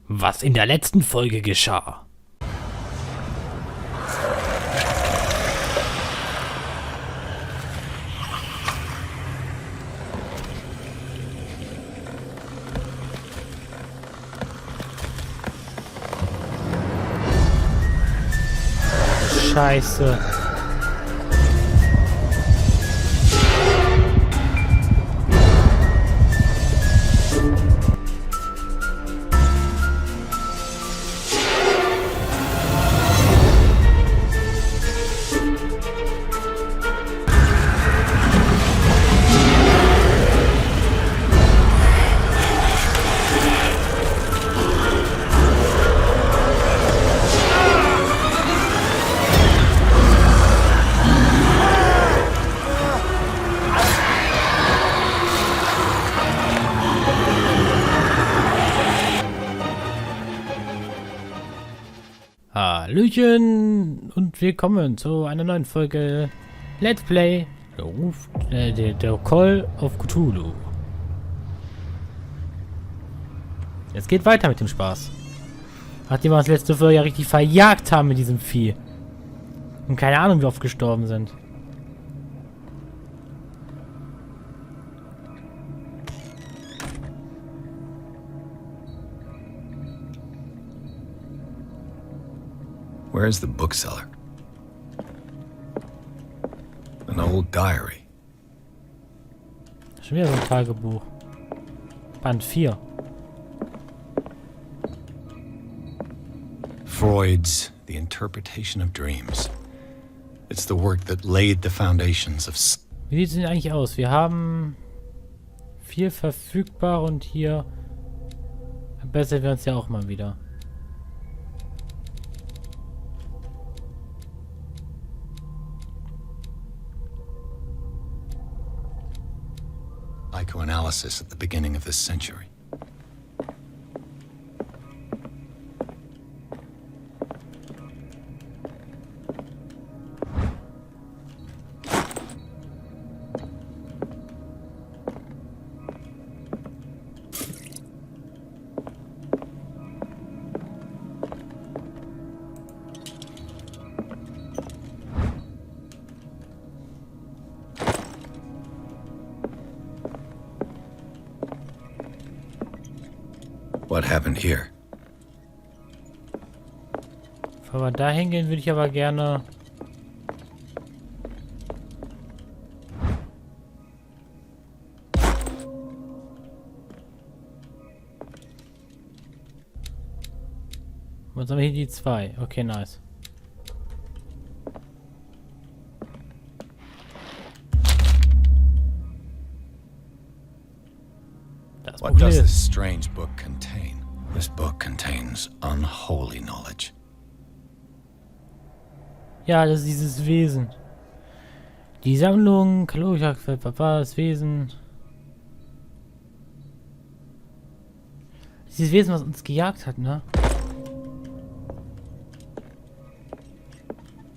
Was in der letzten Folge geschah. Scheiße. Hallöchen und willkommen zu einer neuen Folge Let's Play der Call of Cthulhu. Es geht weiter mit dem Spaß. Nachdem wir das letzte Folge ja richtig verjagt haben mit diesem Vieh. Und keine Ahnung, wie oft gestorben sind. Where is the bookseller? An old diary. Schon wieder so ein Tagebuch. Band 4. Freud's The Interpretation of Dreams. It's the work that laid the foundations of... Wie sieht es denn eigentlich aus? Wir haben viel verfügbar und hier verbessern wir uns ja auch mal wieder. Psychoanalysis at the beginning of this century. What happened here? Bevor wir da hingehen, würde ich aber gerne... Was haben wir hier? Die 2. Okay, nice. What does this strange book contain? This book contains unholy knowledge. Ja, das ist dieses Wesen. Die Sammlung, das Wesen. Dieses Wesen, was uns gejagt hat, ne?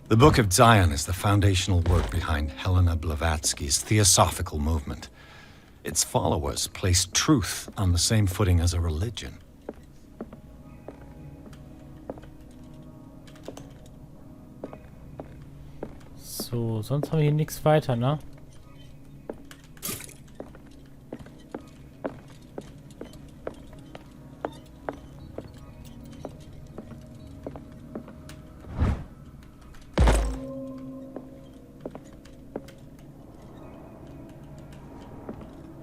The Book of Zion is the foundational work behind Helena Blavatsky's theosophical movement. Its followers place truth on the same footing as a religion. So, sonst haben wir hier nichts weiter, ne?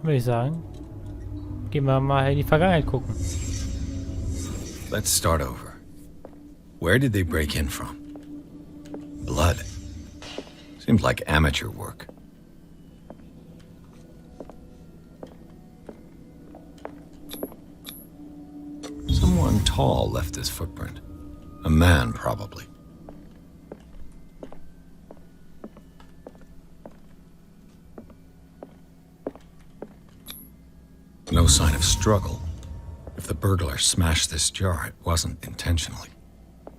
Würde ich sagen. Gehen wir mal in die Vergangenheit gucken. Let's start over. Where did they break in from? Blood. Seems like amateur work. Someone tall left this footprint. A man, probably. No sign of struggle. If the burglar smashed this jar, it wasn't intentionally.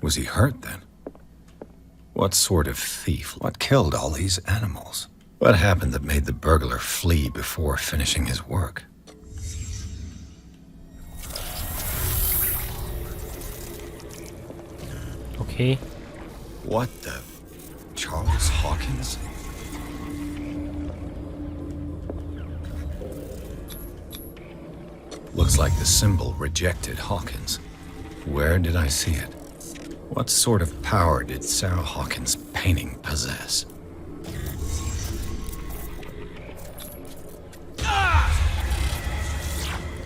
Was he hurt then? What sort of thief? What killed all these animals? What happened that made the burglar flee before finishing his work? Okay. What the... Charles Hawkins? Looks like the symbol rejected Hawkins. Where did I see it? What sort of power did Sarah Hawkins' painting possess?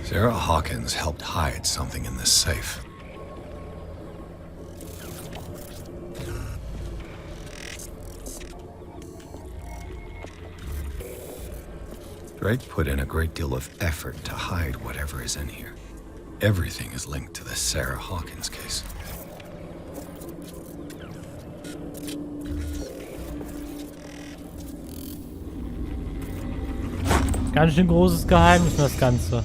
Sarah Hawkins helped hide something in this safe. Drake put in a great deal of effort to hide whatever is in here. Everything is linked to the Sarah Hawkins case. Ganz schön großes Geheimnis, das Ganze.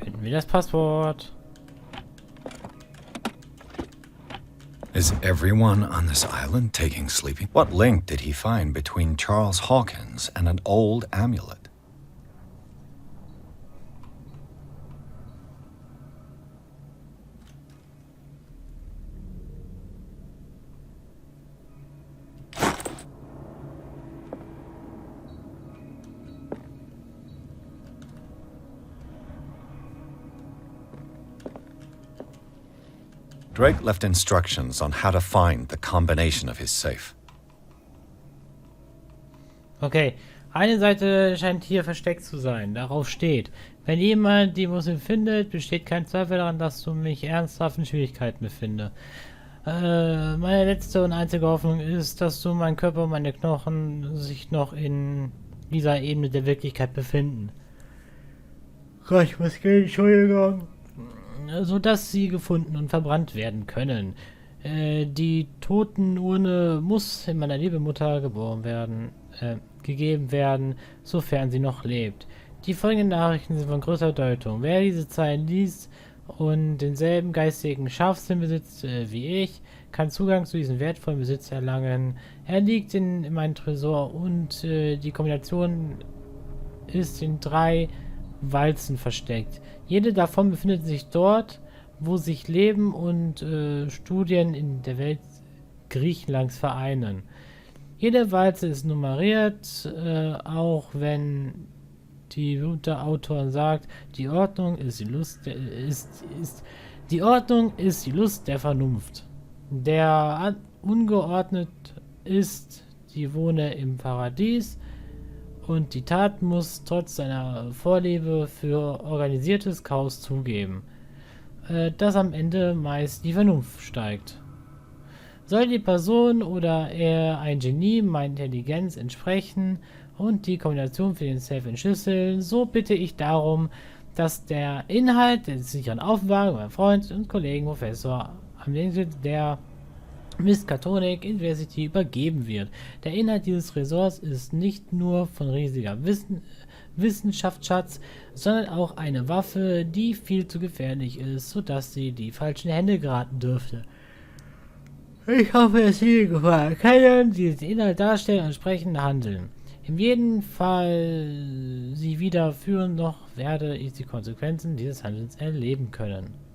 Finden wir das Passwort. Is everyone on this island taking sleeping? What link did he find between Charles Hawkins and an old amulet? Drake left instructions on how to find the combination of his safe. Okay, eine Seite scheint hier versteckt zu sein. Darauf steht: Wenn jemand die Muschel findet, besteht kein Zweifel daran, dass du mich ernsthaft in Schwierigkeiten befinde. Meine letzte und einzige Hoffnung ist, dass du mein Körper und meine Knochen sich noch in dieser Ebene der Wirklichkeit befinden. Gott, ich muss gehen, Entschuldigung. Sodass sie gefunden und verbrannt werden können. Die Totenurne muss in meiner lieben Mutter gegeben werden, sofern sie noch lebt. Die folgenden Nachrichten sind von größter Bedeutung. Wer diese Zeilen liest und denselben geistigen Scharfsinn besitzt wie ich, kann Zugang zu diesem wertvollen Besitz erlangen. Er liegt in meinem Tresor und die Kombination ist in 3 Walzen versteckt. Jede davon befindet sich dort, wo sich Leben und Studien in der Welt Griechenlands vereinen. Jede Walze ist nummeriert, auch wenn die Autorin sagt, die Ordnung ist die Lust der Vernunft. Der ungeordnet ist, die wohne im Paradies. Und die Tat muss trotz seiner Vorliebe für organisiertes Chaos zugeben, dass am Ende meist die Vernunft steigt. Soll die Person oder er ein Genie meiner Intelligenz entsprechen und die Kombination für den Safe entschlüsseln, so bitte ich darum, dass der Inhalt der sicheren Aufbewahrung meinem Freund und Kollegen Professor am der Miskatonic University übergeben wird. Der Inhalt dieses Ressorts ist nicht nur von riesiger Wissenschaftsschatz, sondern auch eine Waffe, die viel zu gefährlich ist, sodass sie die falschen Hände geraten dürfte. Ich hoffe, es Ihnen gefallen können, die den Inhalt darstellen und entsprechend handeln. In jedem Fall sie wieder führen, noch werde ich die Konsequenzen dieses Handelns erleben können.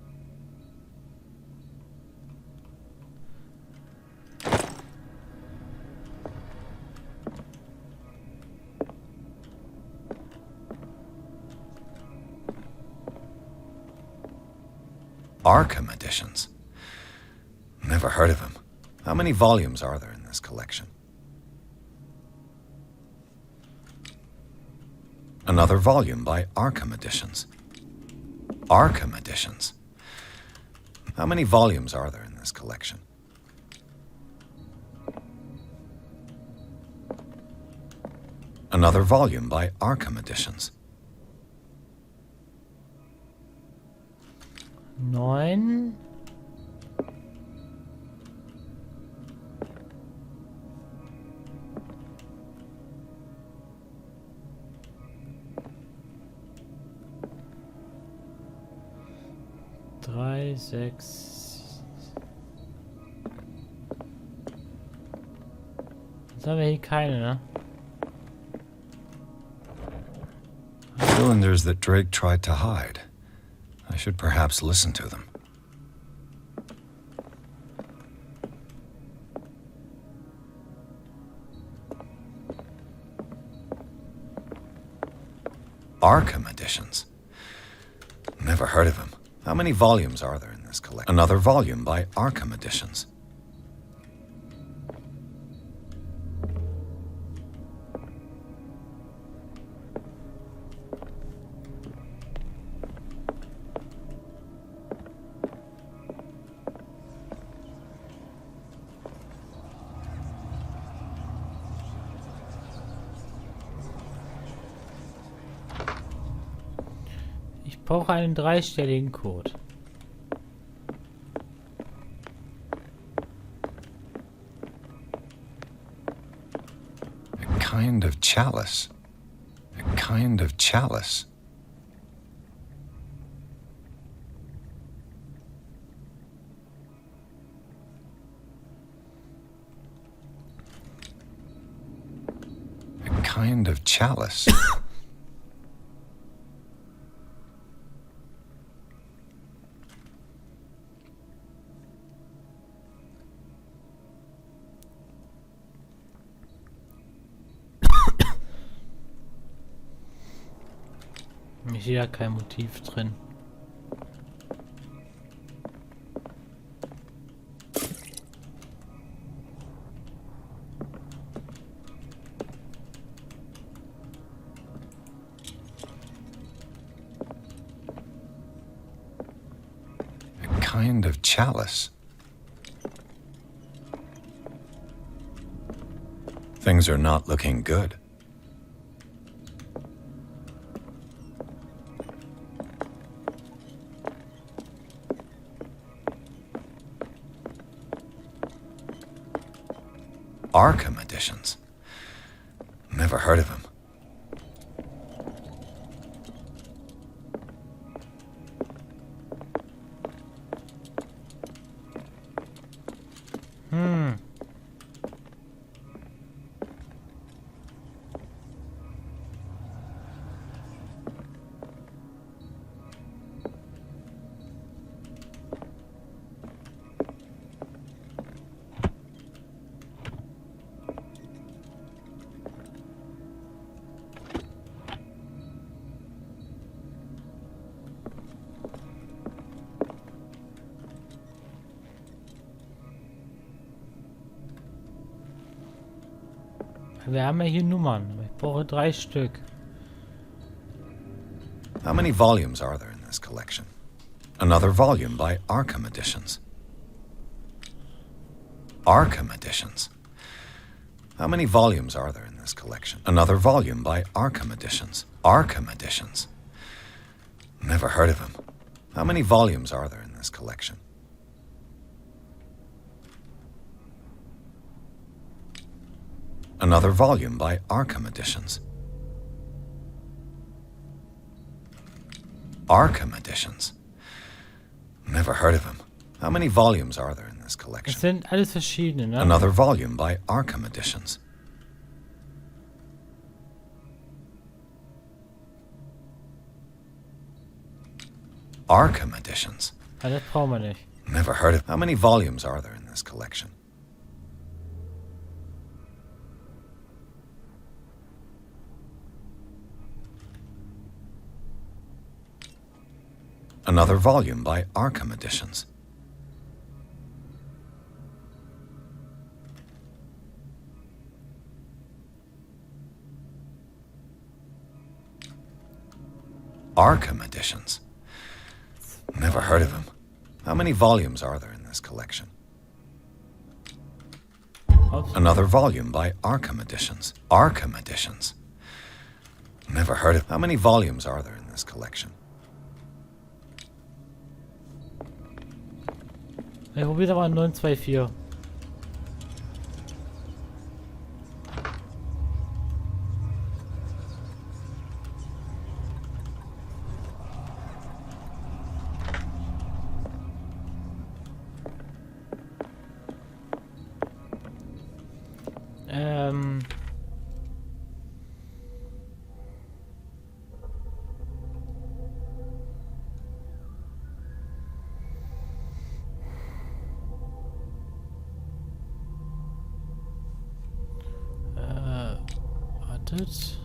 Arkham editions? Never heard of him. How many volumes are there in this collection? Another volume by Arkham Editions. Arkham Editions? How many volumes are there in this collection? Another volume by Arkham Editions. 9. Drei, 6. Jetzt haben wir hier keine, ne? Cylinders that Drake tried to hide. I should perhaps listen to them. Arkham editions. Never heard of him. How many volumes are there in this collection? Another volume by Arkham Editions. Ich brauche einen dreistelligen Code. A kind of chalice. A kind of chalice. A kind of chalice. Ich sehe ja kein Motiv drin. A kind of chalice. Things are not looking good. Arkham Editions. Never heard of him. Wir haben ja hier Nummern. Ich brauche 3 Stück. How many volumes are there in this collection? Another volume by Arkham Editions. Arkham Editions. How many volumes are there in this collection? Another volume by Arkham Editions. Arkham Editions. Never heard of him. How many volumes are there in this collection? Another volume by Arkham Editions. Arkham Editions. Never heard of him. How many volumes are there in this collection? Es sind alles verschiedene, ne? Another volume by Arkham Editions. Arkham Editions. Ja, das brauchen wir nicht. Never heard of. How many volumes are there in this collection? Another volume by Arkham Editions. Arkham Editions. Never heard of him. How many volumes are there in this collection? Another volume by Arkham Editions. Arkham Editions. Never heard of. How many volumes are there in this collection? Ich probiere aber 924. Wartet.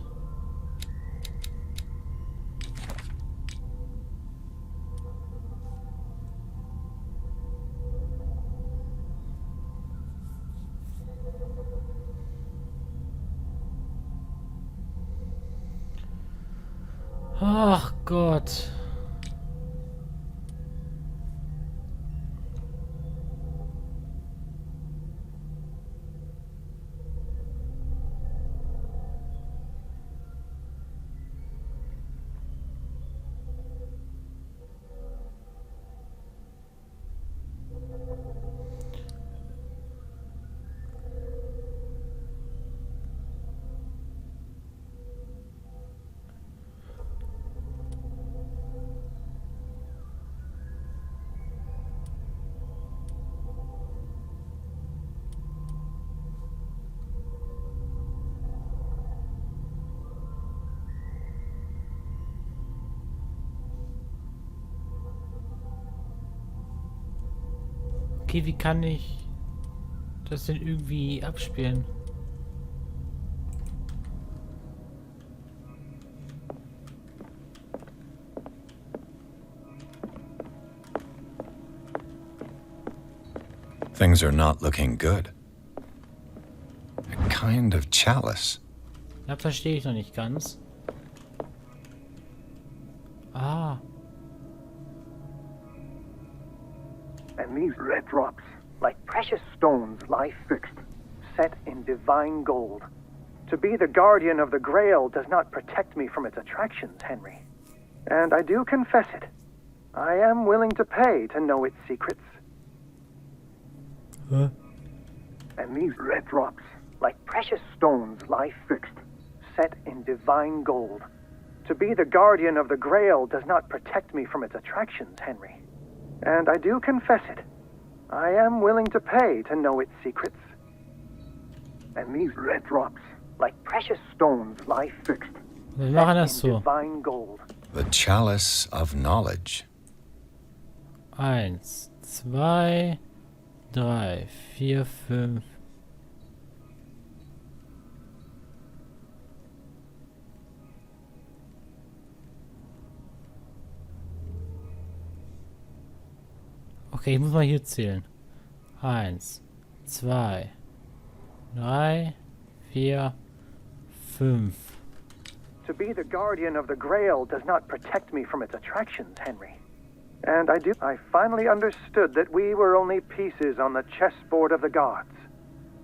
Ach Gott. Okay, wie kann ich das denn irgendwie abspielen? Things are not looking good. A kind of chalice. Das verstehe ich noch nicht ganz. Ah. And these red drops, like precious stones, lie fixed, set in divine gold. To be the guardian of the Grail does not protect me from its attractions, Henry. And I do confess it. I am willing to pay to know its secrets. Huh? And these red drops, like precious stones, lie fixed, set in divine gold. To be the guardian of the Grail does not protect me from its attractions, Henry. And I do confess it. I am willing to pay to know its secrets. And these red drops, like precious stones, lie fixed, Wir machen das set in so. divine gold. The chalice of knowledge. 1, 2, 3, 4, 5. Okay, ich muss mal hier zählen. 1, 2, 3, 4, 5. To be the guardian of the Grail does not protect me from its attractions, Henry. And I finally understood that we were only pieces on the chessboard of the gods.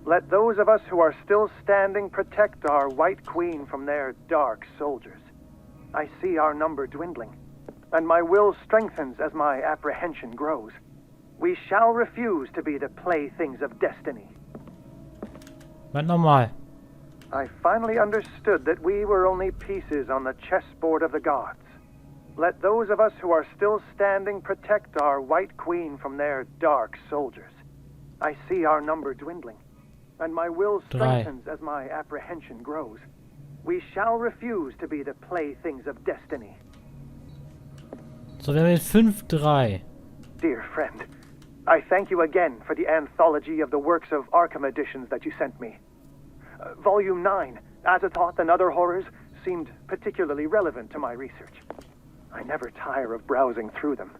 Let those of us who are still standing protect our White Queen from their dark soldiers. I see our number dwindling, and my will strengthens as my apprehension grows. We shall refuse to be the playthings of destiny. Warte nochmal. I finally understood that we were only pieces on the chessboard of the gods. Let those of us who are still standing protect our White Queen from their dark soldiers. I see our number dwindling, and my will strengthens as my apprehension grows. We shall refuse to be the playthings of destiny. So, wir haben jetzt 5-3. Dear friend, I thank you again for the anthology of the works of Arkham editions that you sent me. Volume 9, Azathoth and Other Horrors, seemed particularly relevant to my research. I never tire of browsing through them.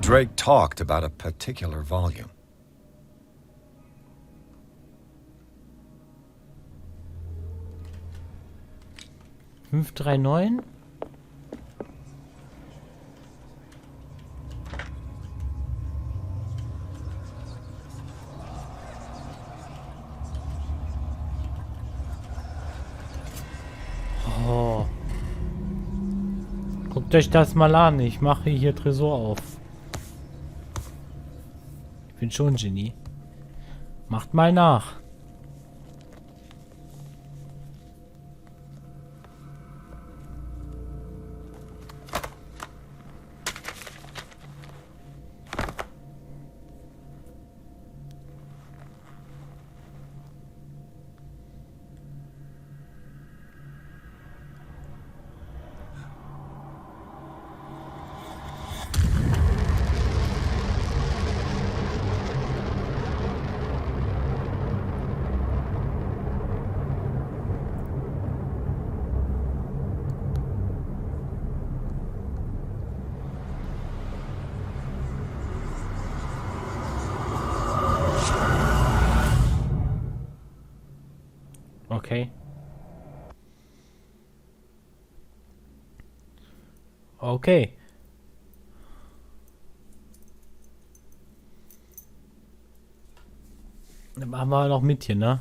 Drake talked about a particular volume. 539. Oh. Guckt euch das mal an. Ich mache hier Tresor auf. Ich bin schon ein Genie. Macht mal nach. Okay. Okay. Dann machen wir noch mit hier, ne?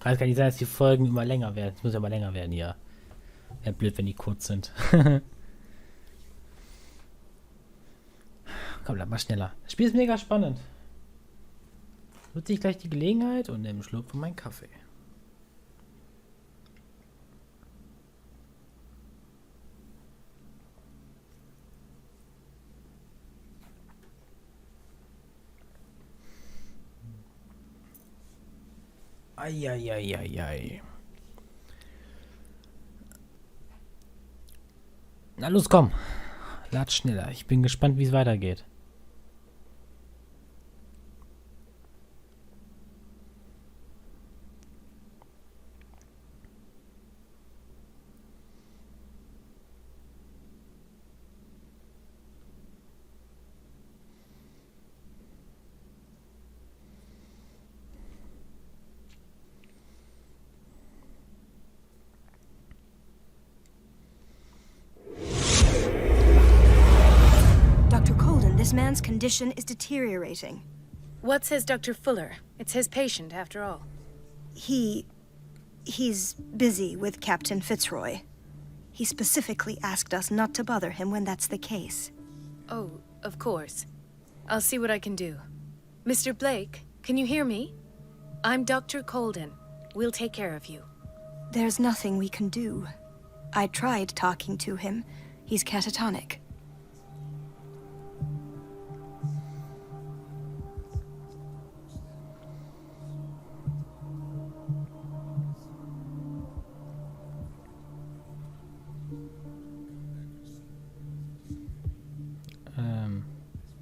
Kann nicht sein, dass die Folgen immer länger werden. Es muss ja immer länger werden hier. Wäre blöd, wenn die kurz sind. Komm, bleib mal schneller. Das Spiel ist mega spannend. Nutze ich gleich die Gelegenheit und nehme einen Schluck von meinem Kaffee. Eieieiei. Na los, komm. Lad schneller. Ich bin gespannt, wie es weitergeht. This man's condition is deteriorating. What says Dr. Fuller? It's his patient, after all. He's busy with Captain Fitzroy. He specifically asked us not to bother him when that's the case. Oh, of course. I'll see what I can do. Mr. Blake, can you hear me? I'm Dr. Colden. We'll take care of you. There's nothing we can do. I tried talking to him. He's catatonic.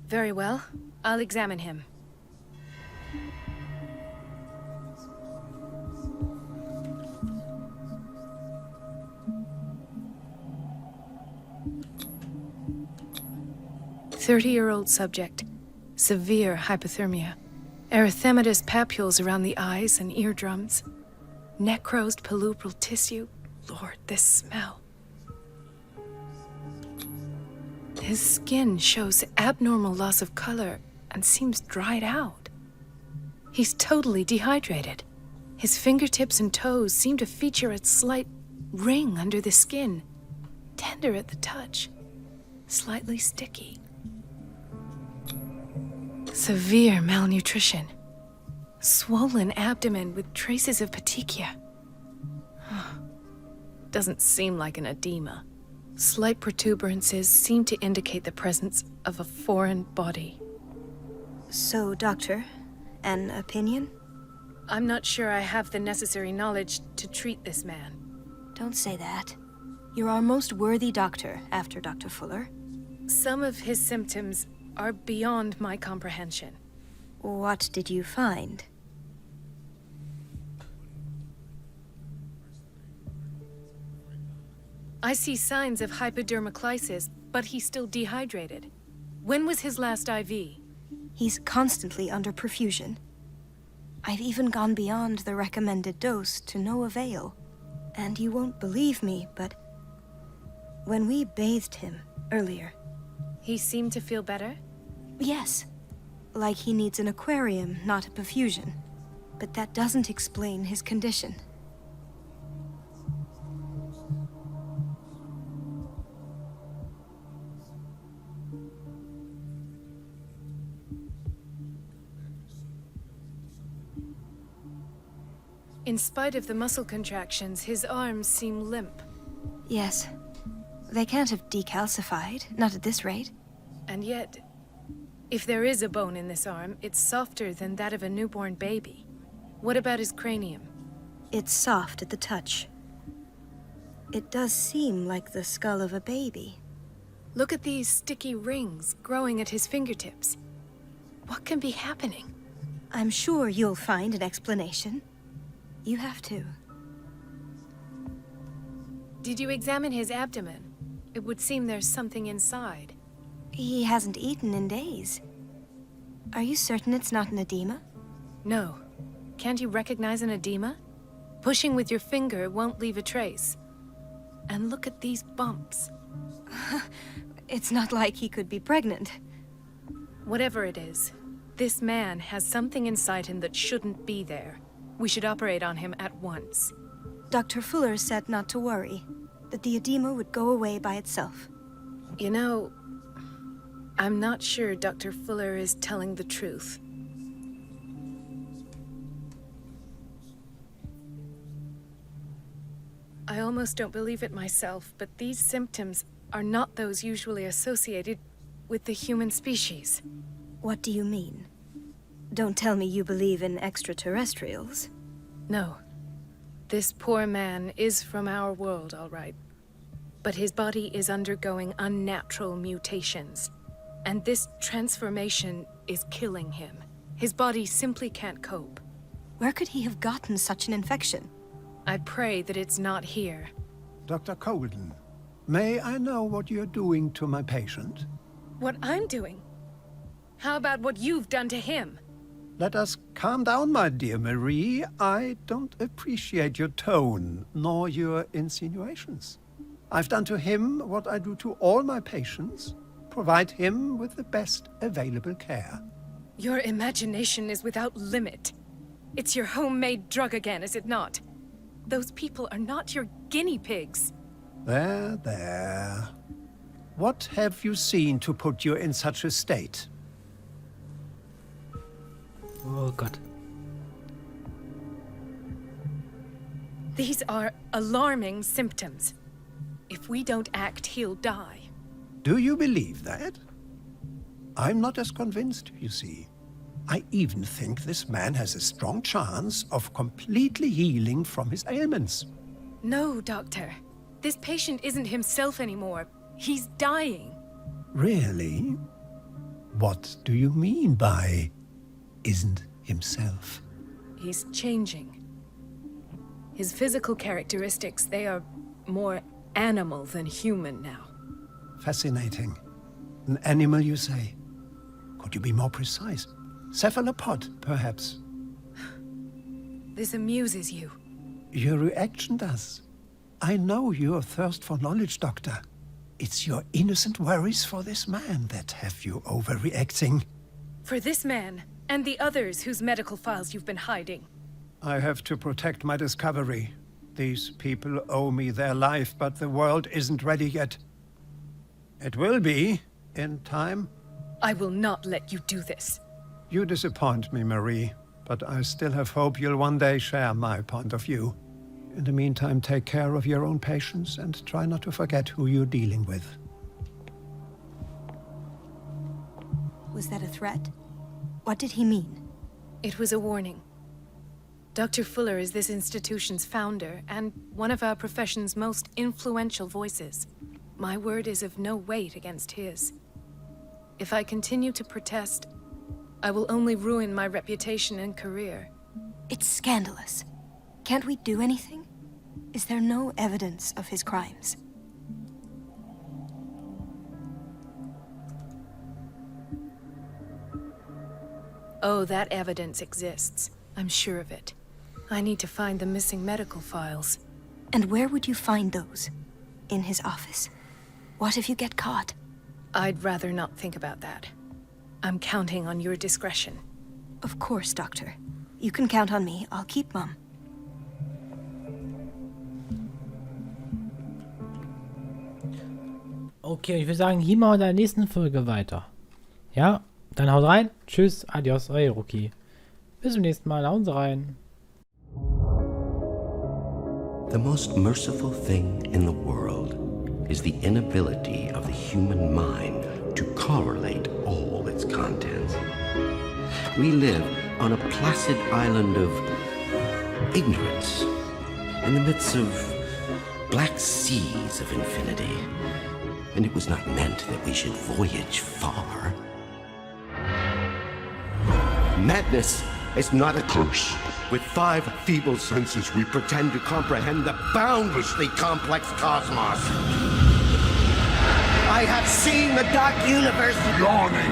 Very well. I'll examine him. "30-year-old subject. Severe hypothermia. Erythematous papules around the eyes and eardrums. Necrosed palpebral tissue. Lord, this smell. His skin shows abnormal loss of color and seems dried out. He's totally dehydrated. His fingertips and toes seem to feature a slight ring under the skin. Tender at the touch. Slightly sticky. Severe malnutrition. Swollen abdomen with traces of petechia. Doesn't seem like an edema. Slight protuberances seem to indicate the presence of a foreign body. So, Doctor, an opinion? I'm not sure I have the necessary knowledge to treat this man. Don't say that. You're our most worthy doctor after Dr. Fuller. Some of his symptoms are beyond my comprehension. What did you find? I see signs of hypodermoclysis, but he's still dehydrated. When was his last IV? He's constantly under perfusion. I've even gone beyond the recommended dose to no avail. And you won't believe me, but when we bathed him earlier... He seemed to feel better? Yes. Like he needs an aquarium, not a perfusion. But that doesn't explain his condition. In spite of the muscle contractions, his arms seem limp. Yes. They can't have decalcified, not at this rate. And yet, if there is a bone in this arm, it's softer than that of a newborn baby. What about his cranium? It's soft at the touch. It does seem like the skull of a baby. Look at these sticky rings growing at his fingertips. What can be happening? I'm sure you'll find an explanation. You have to. Did you examine his abdomen? It would seem there's something inside. He hasn't eaten in days. Are you certain it's not an edema? No. Can't you recognize an edema? Pushing with your finger won't leave a trace. And look at these bumps. It's not like he could be pregnant. Whatever it is, this man has something inside him that shouldn't be there. We should operate on him at once. Dr. Fuller said not to worry, that the edema would go away by itself. You know, I'm not sure Dr. Fuller is telling the truth. I almost don't believe it myself, but these symptoms are not those usually associated with the human species. What do you mean? Don't tell me you believe in extraterrestrials. No. This poor man is from our world, all right. But his body is undergoing unnatural mutations. And this transformation is killing him. His body simply can't cope. Where could he have gotten such an infection? I pray that it's not here. Dr. Colden, may I know what you're doing to my patient? What I'm doing? How about what you've done to him? Let us calm down, my dear Marie. I don't appreciate your tone, nor your insinuations. I've done to him what I do to all my patients. Provide him with the best available care. Your imagination is without limit. It's your homemade drug again, is it not? Those people are not your guinea pigs. There, there. What have you seen to put you in such a state? Oh Gott. These are alarming symptoms. If we don't act, he'll die. Do you believe that? I'm not as convinced, you see. I even think this man has a strong chance of completely healing from his ailments. No, Doctor. This patient isn't himself anymore. He's dying. Really? What do you mean by isn't himself? He's changing. His physical characteristics, they are more animal than human now. Fascinating. An animal, you say? Could you be more precise? Cephalopod, perhaps? This amuses you. Your reaction does. I know your thirst for knowledge, Doctor. It's your innocent worries for this man that have you overreacting. For this man, and the others whose medical files you've been hiding. I have to protect my discovery. These people owe me their life, but the world isn't ready yet. It will be, in time. I will not let you do this. You disappoint me, Marie, but I still have hope you'll one day share my point of view. In the meantime, take care of your own patients and try not to forget who you're dealing with. Was that a threat? What did he mean? It was a warning. Dr. Fuller is this institution's founder and one of our profession's most influential voices. My word is of no weight against his. If I continue to protest, I will only ruin my reputation and career. It's scandalous. Can't we do anything? Is there no evidence of his crimes? Oh, that evidence exists. I'm sure of it. I need to find the missing medical files. And where would you find those? In his office? What if you get caught? I'd rather not think about that. I'm counting on your discretion. Of course, Doctor. You can count on me. I'll keep mum. Okay, ich würde sagen, hier machen wir in der nächsten Folge weiter. Ja, dann haut rein. Tschüss, adios, euer Rookie. Bis zum nächsten Mal. Hauen Sie rein. The most merciful thing in the world is the inability of the human mind to correlate all its contents. We live on a placid island of ignorance, in the midst of black seas of infinity. And it was not meant that we should voyage far. Madness is not a curse. With 5 feeble senses, we pretend to comprehend the boundlessly complex cosmos. I have seen the dark universe yawning.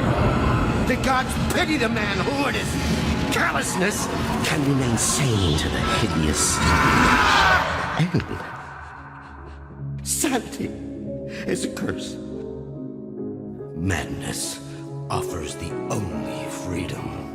The gods pity the man who it is Callousness can remain sane to the hideous. And sanity is a curse. Madness offers the only freedom.